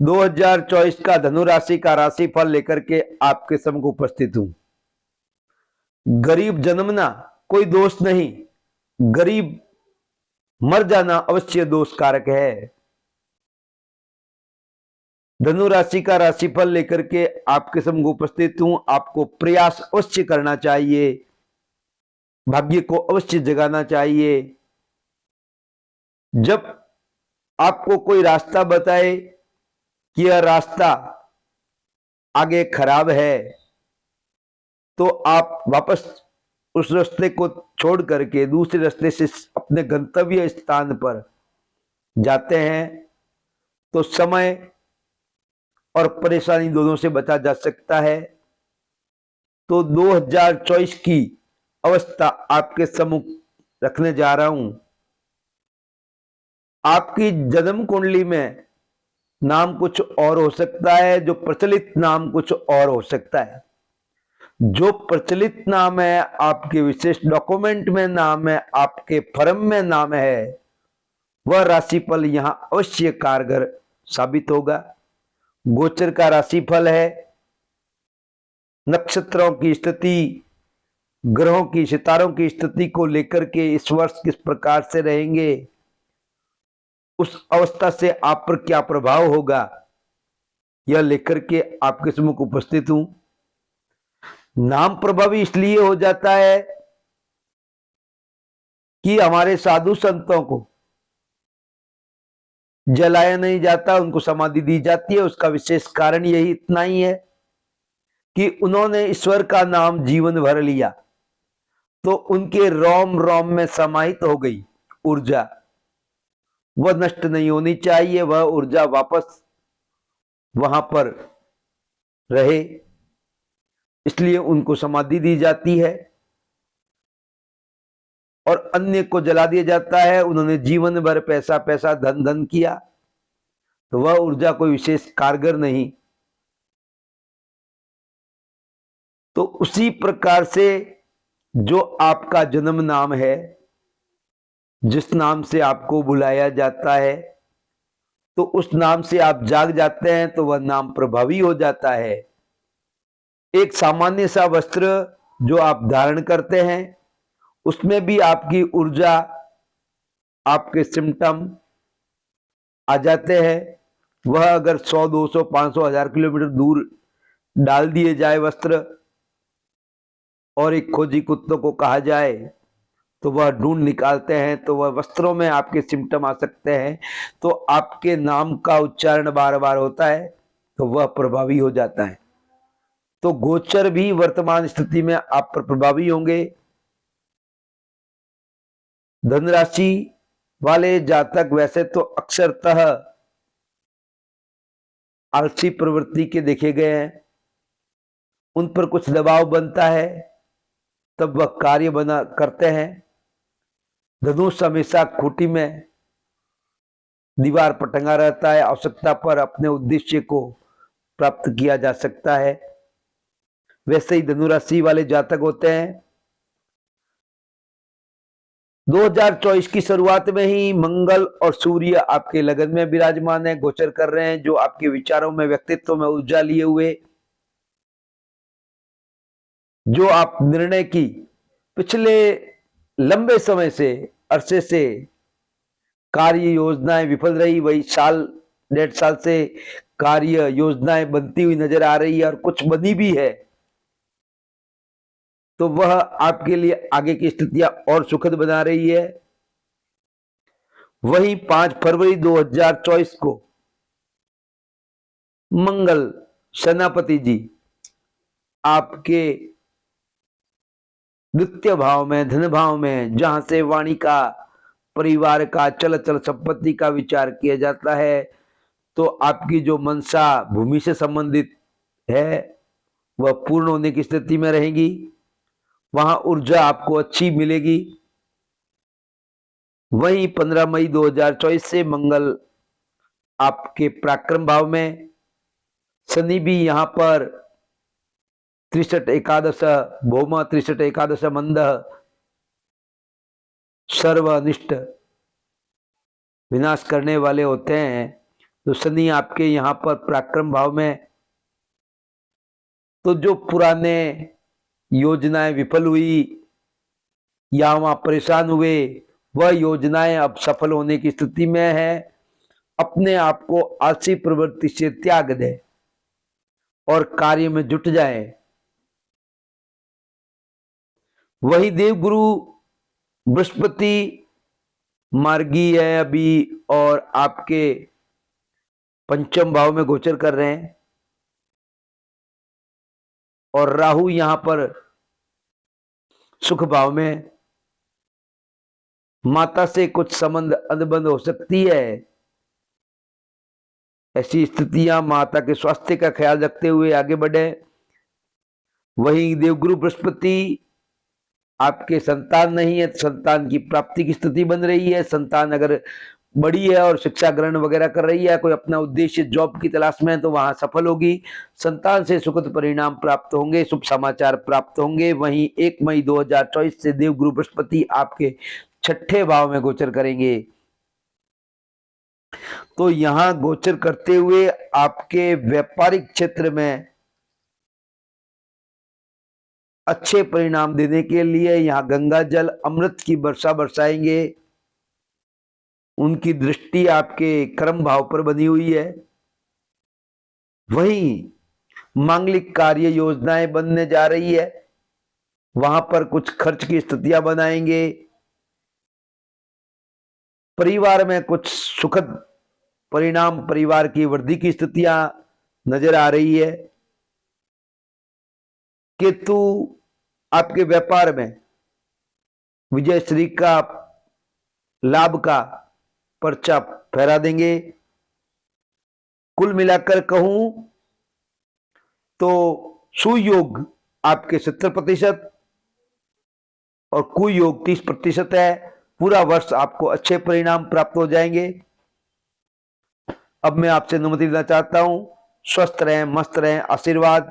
2024 का धनु राशि का राशिफल लेकर के आपके सम्मुख उपस्थित हूं। गरीब जन्मना कोई दोष नहीं, गरीब मर जाना अवश्य दोष कारक है। धनु राशि का राशिफल लेकर के आपके सम्मुख उपस्थित हूं। आपको प्रयास अवश्य करना चाहिए, भाग्य को अवश्य जगाना चाहिए। जब आपको कोई रास्ता बताए कि यह रास्ता आगे खराब है, तो आप वापस उस रास्ते को छोड़ करके दूसरे रास्ते से अपने गंतव्य स्थान पर जाते हैं तो समय और परेशानी दोनों से बचा जा सकता है। तो 2024 की अवस्था आपके सम्मुख रखने जा रहा हूं। आपकी जन्म कुंडली में नाम कुछ और हो सकता है, जो प्रचलित नाम कुछ और हो सकता है। जो प्रचलित नाम है, आपके विशेष डॉक्यूमेंट में नाम है, आपके फर्म में नाम है, वह राशिफल यहां अवश्य कारगर साबित होगा। गोचर का राशिफल है, नक्षत्रों की स्थिति, ग्रहों की, सितारों की स्थिति को लेकर के इस वर्ष किस प्रकार से रहेंगे, उस अवस्था से आप पर क्या प्रभाव होगा, यह लेकर के आपके सम्मुख उपस्थित हूं। नाम प्रभावी इसलिए हो जाता है कि हमारे साधु संतों को जलाया नहीं जाता, उनको समाधि दी जाती है। उसका विशेष कारण यही इतना ही है कि उन्होंने ईश्वर का नाम जीवन भर लिया, तो उनके रोम रोम में समाहित हो गई ऊर्जा। वह नष्ट नहीं होनी चाहिए, वह ऊर्जा वापस वहां पर रहे, इसलिए उनको समाधि दी जाती है और अन्य को जला दिया जाता है। उन्होंने जीवन भर पैसा पैसा धन धन किया, तो वह ऊर्जा कोई विशेष कारगर नहीं। तो उसी प्रकार से जो आपका जन्म नाम है, जिस नाम से आपको बुलाया जाता है, तो उस नाम से आप जाग जाते हैं तो वह नाम प्रभावी हो जाता है। एक सामान्य सा वस्त्र जो आप धारण करते हैं, उसमें भी आपकी ऊर्जा, आपके सिम्टम आ जाते हैं। वह अगर 100, 200, 500, 1000 किलोमीटर दूर डाल दिए जाए वस्त्र और एक खोजी कुत्तों को कहा जाए तो वह ढूंढ निकालते हैं, तो वह वस्त्रों में आपके सिम्टम आ सकते हैं। तो आपके नाम का उच्चारण बार बार होता है तो वह प्रभावी हो जाता है। तो गोचर भी वर्तमान स्थिति में आप पर प्रभावी होंगे। धनराशि वाले जातक वैसे तो अक्षरतः आलसी प्रवृत्ति के देखे गए हैं, उन पर कुछ दबाव बनता है तब वह कार्य बना करते हैं। धनुष हमेशा खूंटी में दीवार पर टंगा रहता है, आवश्यकता पर अपने उद्देश्य को प्राप्त किया जा सकता है। वैसे ही धनुराशि वाले जातक होते हैं। 2024 की शुरुआत में ही मंगल और सूर्य आपके लगन में विराजमान है, गोचर कर रहे हैं, जो आपके विचारों में, व्यक्तित्व में ऊर्जा लिए हुए, जो आप निर्णय की पिछले लंबे समय से, अरसे से कार्य योजनाएं विफल रही, वही साल 1.5 साल से कार्य योजनाएं बनती हुई नजर आ रही है और कुछ बनी भी है, तो वह आपके लिए आगे की स्थितियां और सुखद बना रही है। वही 5 फरवरी 2024 को मंगल सेनापति जी आपके द्वितीय भाव में, धन भाव में, जहां से वाणी का, परिवार का, चल चल संपत्ति का विचार किया जाता है, तो आपकी जो मनसा भूमि से संबंधित है वह पूर्ण होने की स्थिति में रहेगी। वहां ऊर्जा आपको अच्छी मिलेगी। वहीं 15 मई 2024 से मंगल आपके पराक्रम भाव में, शनि भी यहां पर 63 एकादश भौम, 63 एकादश मंद, सर्वनिष्ठ विनाश करने वाले होते हैं। तो शनि आपके यहाँ पर पराक्रम भाव में, तो जो पुराने योजनाएं विफल हुई या वहां परेशान हुए, वह योजनाएं अब सफल होने की स्थिति में है। अपने आप को आलसी प्रवृत्ति से त्याग दे और कार्य में जुट जाए। वही देवगुरु बृहस्पति मार्गी है अभी और आपके पंचम भाव में गोचर कर रहे हैं, और राहु यहां पर सुख भाव में। माता से कुछ संबंध अनबन हो सकती है। ऐसी स्थितियां, माता के स्वास्थ्य का ख्याल रखते हुए आगे बढ़े। वहीं देवगुरु बृहस्पति आपके संतान नहीं है, संतान की प्राप्ति की स्थिति बन रही है। संतान अगर बड़ी है और शिक्षा ग्रहण वगैरह कर रही है, कोई अपना उद्देश्य जॉब की तलाश में है, तो वहां सफल होगी। संतान से सुखद परिणाम प्राप्त होंगे, शुभ समाचार प्राप्त होंगे। वहीं 1 मई 2024 से देवगुरु बृहस्पति आपके 6ठे भाव में गोचर करेंगे। तो यहां गोचर करते हुए आपके व्यापारिक क्षेत्र में अच्छे परिणाम देने के लिए यहां गंगा जल अमृत की वर्षा बरसाएंगे। उनकी दृष्टि आपके कर्म भाव पर बनी हुई है। वहीं मांगलिक कार्य योजनाएं बनने जा रही है, वहां पर कुछ खर्च की स्थितियां बनाएंगे। परिवार में कुछ सुखद परिणाम, परिवार की वृद्धि की स्थितियां नजर आ रही है। केतु आपके व्यापार में विजय श्री का, लाभ का पर्चा फहरा देंगे। कुल मिलाकर कहूं तो सुयोग आपके 70% और कुयोग 30% है। पूरा वर्ष आपको अच्छे परिणाम प्राप्त हो जाएंगे। अब मैं आपसे अनुमति लेना चाहता हूं। स्वस्थ रहें, मस्त रहें, आशीर्वाद।